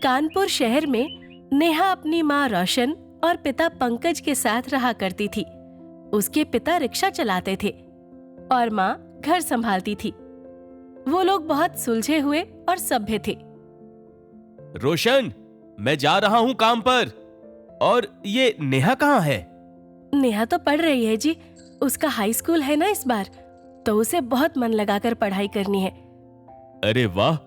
कानपुर शहर में नेहा अपनी माँ रोशन और पिता पंकज के साथ रहा करती थी। उसके पिता रिक्शा चलाते थे और माँ घर संभालती थी। वो लोग बहुत सुलझे हुए और सभ्य थे। रोशन, मैं जा रहा हूँ काम पर। और ये नेहा कहाँ है? नेहा तो पढ़ रही है जी। उसका हाई स्कूल है ना इस बार, तो उसे बहुत मन लगाकर पढ़ाई करनी है। अरे वाह,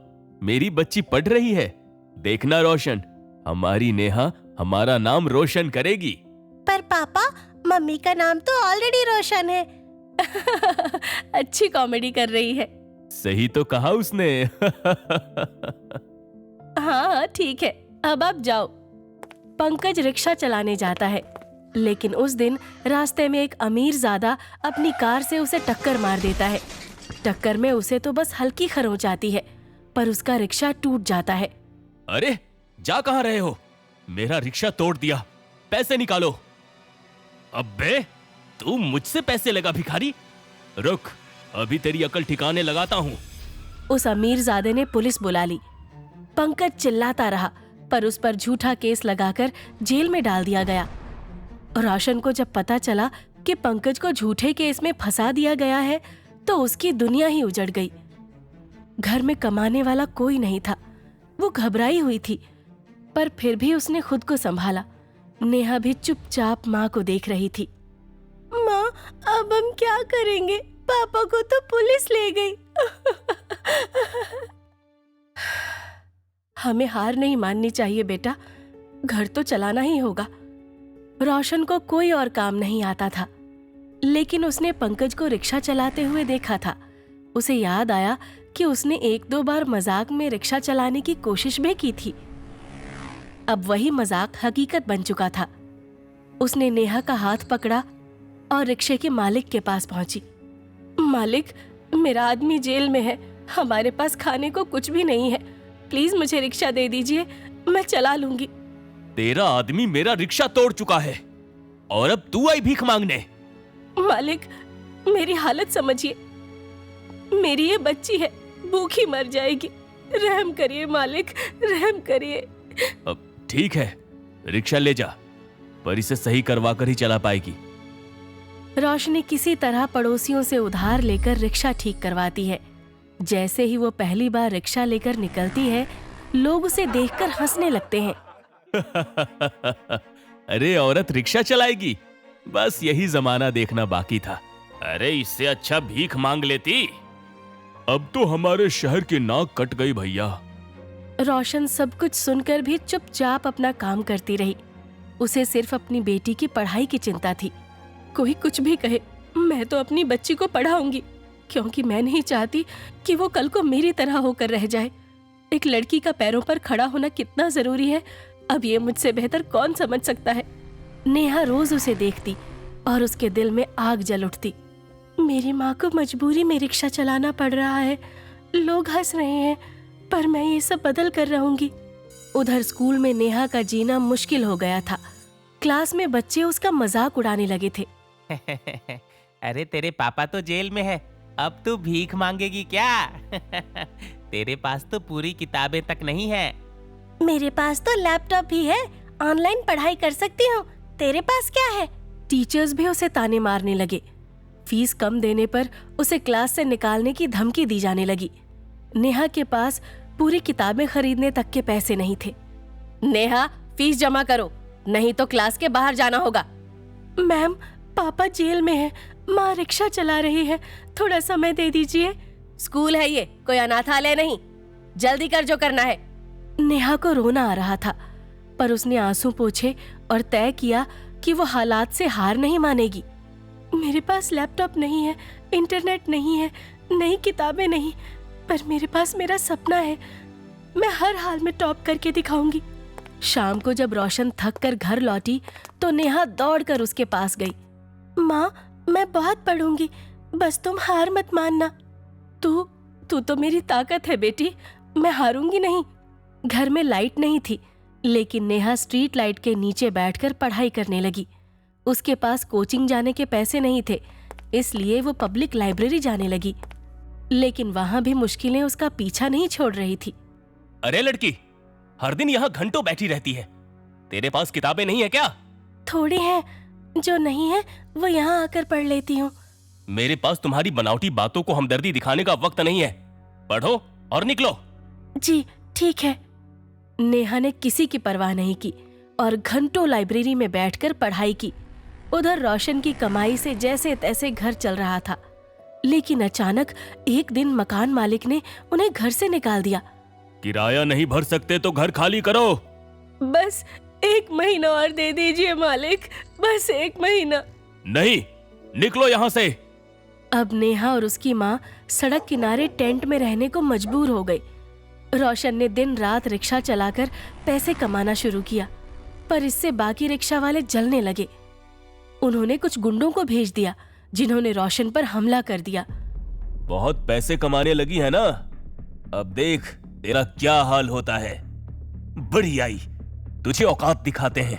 मेरी बच्ची पढ़ रही है। देखना रोशन, हमारी नेहा हमारा नाम रोशन करेगी। पर पापा, मम्मी का नाम तो ऑलरेडी रोशन है। अच्छी कॉमेडी कर रही है। सही तो कहा उसने। हाँ ठीक है, अब आप जाओ। पंकज रिक्शा चलाने जाता है, लेकिन उस दिन रास्ते में एक अमीरजादा अपनी कार से उसे टक्कर मार देता है। टक्कर में उसे तो बस हल्की खरोंच आती है, पर उसका रिक्शा टूट जाता है। अरे, जा कहाँ रहे हो? मेरा रिक्शा तोड़ दिया, पैसे निकालो। अब्बे, तू मुझसे पैसे लगा भिखारी? रुक, अभी तेरी अकल ठिकाने लगाता हूँ। उस अमीरजादे ने पुलिस बुला ली। पंकज चिल्लाता रहा, पर उस पर झूठा केस लगाकर जेल में डाल दिया गया। रोशन को जब पता चला कि पंकज को झूठे केस में फंसा दिया गया है, तो उसकी दुनिया ही उजड़ गई। घर में कमाने वाला कोई नहीं था। वो घबराई हुई थी, पर फिर भी उसने खुद को संभाला। नेहा भी चुपचाप माँ को देख रही थी। माँ, अब हम क्या करेंगे? पापा को तो पुलिस ले गई। हमें हार नहीं माननी चाहिए बेटा, घर तो चलाना ही होगा। रोशन को कोई और काम नहीं आता था, लेकिन उसने पंकज को रिक्शा चलाते हुए देखा था। उसे याद आया कि उसने एक दो बार मजाक में रिक्शा चलाने की कोशिश भी की थी। अब वही मजाक हकीकत बन चुका था। उसने नेहा का हाथ पकड़ा और रिक्शे के मालिक के पास पहुंची। मालिक, मेरा आदमी जेल में है, हमारे पास खाने को कुछ भी नहीं है, प्लीज मुझे रिक्शा दे दीजिए, मैं चला लूंगी। तेरा आदमी मेरा रिक्शा तोड़ चुका है और अब तू आई भीख मांगने? मालिक, मेरी हालत समझिए, मेरी ये बच्ची है, भूखी मर जाएगी, रहम करिए मालिक, रहम करिए। अब ठीक है, रिक्शा ले जा, पर इसे सही करवा कर ही चला पाएगी। रोशनी किसी तरह पड़ोसियों से उधार लेकर रिक्शा ठीक करवाती है। जैसे ही वो पहली बार रिक्शा लेकर निकलती है, लोग उसे देखकर हंसने लगते हैं। अरे औरत रिक्शा चलाएगी, बस यही जमाना देखना बाकी था। अरे इससे अच्छा भीख मांग लेती। अब तो हमारे शहर की नाक कट गई भैया। रोशन सब कुछ सुनकर भी चुपचाप अपना काम करती रही। उसे सिर्फ अपनी बेटी की पढ़ाई की चिंता थी। कोई कुछ भी कहे, मैं तो अपनी बच्ची को पढ़ाऊंगी, क्योंकि मैं नहीं चाहती कि वो कल को मेरी तरह होकर रह जाए। एक लड़की का पैरों पर खड़ा होना कितना जरूरी है, अब ये मुझसे बेहतर कौन समझ सकता है। नेहा रोज उसे देखती और उसके दिल में आग जल उठती। मेरी माँ को मजबूरी में रिक्शा चलाना पड़ रहा है, लोग हंस रहे हैं, पर मैं ये सब बदल कर रहूंगी। उधर स्कूल में नेहा का जीना मुश्किल हो गया था। क्लास में बच्चे उसका मजाक उड़ाने लगे थे। अरे तेरे पापा तो जेल में है, अब तू भीख मांगेगी क्या? तेरे पास तो पूरी किताबें तक नहीं है। मेरे पास तो लैपटॉप भी है, ऑनलाइन पढ़ाई कर सकती हूँ, तेरे पास क्या है? टीचर्स भी उसे ताने मारने लगे। फीस कम देने पर उसे क्लास से निकालने की धमकी दी जाने लगी। नेहा के पास पूरी किताबें खरीदने तक के पैसे नहीं थे। नेहा, फीस जमा करो, नहीं तो क्लास के बाहर जाना होगा। मैम, पापा जेल में है, माँ रिक्शा चला रही है, थोड़ा समय दे दीजिए। स्कूल है ये, कोई अनाथालय नहीं, जल्दी कर जो करना है। नेहा को रोना आ रहा था, पर उसने आंसू पोंछे और तय किया कि वो हालात से हार नहीं मानेगी। मेरे पास लैपटॉप नहीं है, इंटरनेट नहीं है, नई किताबें नहीं, पर मेरे पास मेरा सपना है, मैं हर हाल में टॉप करके दिखाऊंगी। शाम को जब रोशन थक कर घर लौटी, तो नेहा दौड़कर उसके पास गई। माँ, मैं बहुत पढ़ूंगी, बस तुम हार मत मानना। तू तो मेरी ताकत है बेटी, मैं हारूंगी नहीं। घर में लाइट नहीं थी, लेकिन नेहा स्ट्रीट लाइट के नीचे बैठकर पढ़ाई करने लगी। उसके पास कोचिंग जाने के पैसे नहीं थे, इसलिए वो पब्लिक लाइब्रेरी जाने लगी, लेकिन वहां भी मुश्किलें उसका पीछा नहीं छोड़ रही थी। अरे लड़की, हर दिन यहाँ घंटों बैठी रहती है। तेरे पास किताबें नहीं है क्या? थोड़ी हैं, जो नहीं है वो यहाँ आकर पढ़ लेती हूँ। मेरे पास तुम्हारी बनावटी बातों को हमदर्दी दिखाने का वक्त नहीं है। पढ़ो और निकलो। जी ठीक है। नेहा ने किसी की परवाह नहीं की और घंटों लाइब्रेरी में बैठकर पढ़ाई की। उधर रोशन की कमाई से जैसे तैसे घर चल रहा था, लेकिन अचानक एक दिन मकान मालिक ने उन्हें घर से निकाल दिया। किराया नहीं भर सकते तो घर खाली करो। बस 1 महीना और दे दीजिए मालिक, बस 1 महीना। नहीं, निकलो यहाँ से। अब नेहा और उसकी माँ सड़क किनारे टेंट में रहने को मजबूर हो गई। रोशन ने दिन रात रिक्शा चलाकर पैसे कमाना शुरू किया, पर इससे बाकी रिक्शा वाले जलने लगे। उन्होंने कुछ गुंडों को भेज दिया, जिन्होंने रोशन पर हमला कर दिया। बहुत पैसे कमाने लगी है ना, अब देख तेरा क्या हाल होता है। बड़ी आई, तुझे औकात दिखाते हैं।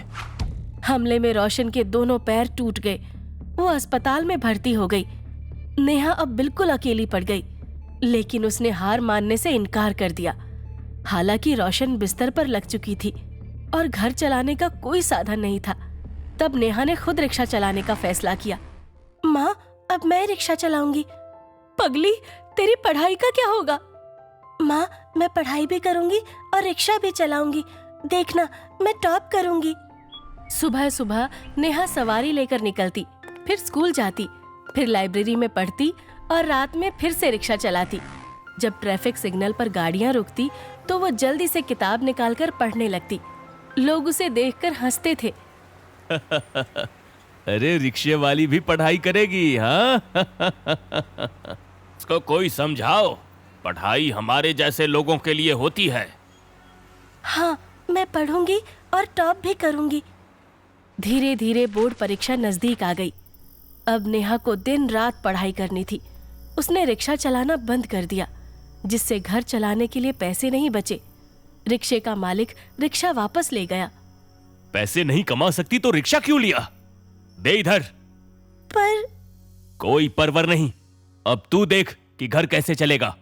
हमले में रोशन के दोनों पैर टूट गए। वो अस्पताल में भर्ती हो गई। नेहा अब बिल्कुल अकेली पड़ गई, लेकिन उसने हार मानने से इनकार कर दिया। हालांकि रोशन बिस्तर पर लग चुकी थी और घर चलाने का कोई साधन नहीं था। तब नेहा ने खुद रिक्शा चलाने का फैसला किया। माँ, अब मैं रिक्शा चलाऊंगी। पगली, तेरी पढ़ाई का क्या होगा? माँ, मैं पढ़ाई भी करूंगी और रिक्शा भी चलाऊंगी। देखना, मैं टॉप करूंगी। सुबह सुबह नेहा सवारी लेकर निकलती, फिर स्कूल जाती, फिर लाइब्रेरी में पढ़ती और रात में फिर से रिक्शा चलाती। जब ट्रैफिक सिग्नल पर गाड़ियां रुकती तो वो जल्दी से किताब निकालकर पढ़ने लगती। लोग उसे देखकर हंसते थे। अरे रिक्शे वाली भी पढ़ाई करेगी, हाँ? इसको कोई समझाओ, पढ़ाई हमारे जैसे लोगों के लिए होती है। हाँ, मैं पढ़ूंगी और टॉप भी करूंगी। धीरे धीरे बोर्ड परीक्षा नजदीक आ गई। अब नेहा को दिन रात पढ़ाई करनी थी। उसने रिक्शा चलाना बंद कर दिया, जिससे घर चलाने के लिए पैसे नहीं बचे। रिक्शे का मालिक रिक्शा वापस ले गया। पैसे नहीं कमा सकती तो रिक्शा क्यों लिया? दे इधर। पर कोई परवर नहीं, अब तू देख कि घर कैसे चलेगा।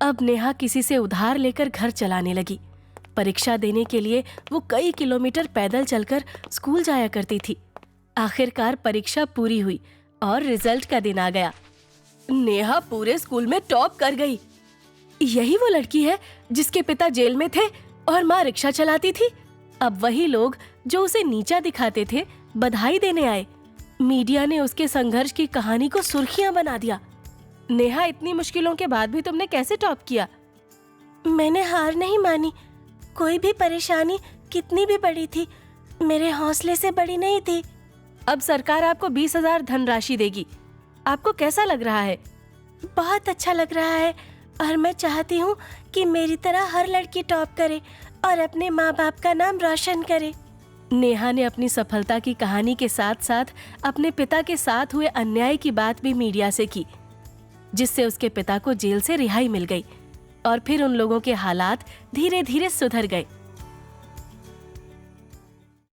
अब नेहा किसी से उधार लेकर घर चलाने लगी। परीक्षा देने के लिए वो कई किलोमीटर पैदल चलकर स्कूल जाया करती थी। आखिरकार परीक्षा पूरी हुई और रिजल्ट का दिन आ गया। नेहा पूरे स्कूल में टॉप कर गई। यही वो लड़की है जिसके पिता जेल में थे और माँ रिक्शा चलाती थी। अब वही लोग जो उसे नीचा दिखाते थे बधाई देने आए। मीडिया ने उसके संघर्ष की कहानी को सुर्खियां बना दिया। नेहा, इतनी मुश्किलों के बाद भी तुमने कैसे टॉप किया? मैंने हार नहीं मानी। कोई भी परेशानी कितनी भी बड़ी थी, मेरे हौसले से बड़ी नहीं थी। अब सरकार आपको 20,000 धनराशि देगी। आपको कैसा लग रहा है? बहुत अच्छा लग रहा है और मैं चाहती हूँ कि मेरी तरह हर लड़की टॉप करे और अपने माँ बाप का नाम रोशन करे। नेहा ने अपनी सफलता की कहानी के साथ साथ अपने पिता के साथ हुए अन्याय की बात भी मीडिया से की, जिससे उसके पिता को जेल से रिहाई मिल गई और फिर उन लोगों के हालात धीरे धीरे सुधर गए।